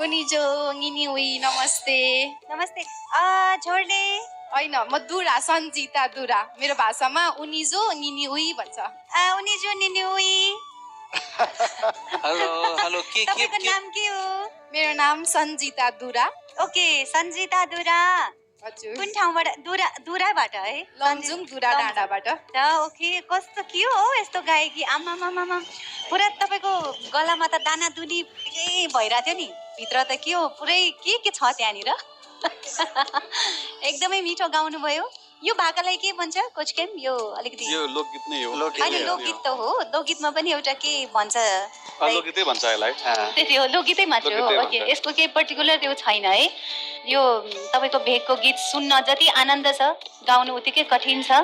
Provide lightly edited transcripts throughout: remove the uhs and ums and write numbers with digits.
उनी जो निनी उई नमस्ते नमस्ते छोड्ने होइन म दुरा सन्जिता दुरा मेरो भाषामा उनी जो निनी उई भन्छ उनी जो निनी उई हेलो के तपाईको नाम के हो मेरो नाम सन्जिता दुरा ओके सन्जिता दुरा हजुर कुन ठाउँबाट दुराबाट है लमजुङ दुरा डाँडाबाट ओके कस्तो के हो यस्तो गायकी आमामामा पुरा तपाईँको गलामा त दाना दुनी के भइरहेको थियो नि भित्र त के हो पुरै के छ त्यहाँनिर एकदमै मिठो गाउनु भयो यो भाकालाई के भन्छ कोच केम यो अलिकति यो लोकगीत नै हो अहिले लोकगीत त हो लोकगीतमा पनि एउटा के भन्छ लोकगीतै भन्छ यसलाई त्यति हो लोकगीतै मात्र हो ओके यसको केही पर्टिकुलर त्यो छैन है यो तपाईँको भेगको गीत सुन्न जति आनन्द छ गाउनु उत्तिकै कठिन छ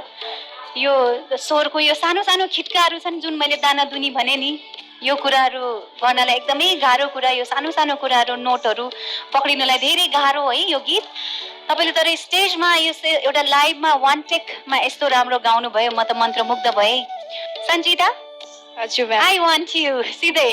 यो स्वरको यो सानो सानो खिट्काहरू छन् जुन मैले दाना दुनी भने नि यो कुराहरू गर्नलाई एकदमै गाह्रो कुरा यो सानो सानो कुराहरू नोटहरू पक्रिनलाई धेरै गाह्रो है यो गीत तपाईँले तर स्टेजमा यो एउटा लाइभमा वान टेकमा यस्तो राम्रो गाउनु भयो म त मन्त्रमुग्ध भएँ सन्जिता हजुर आई वान्ट यु सिधै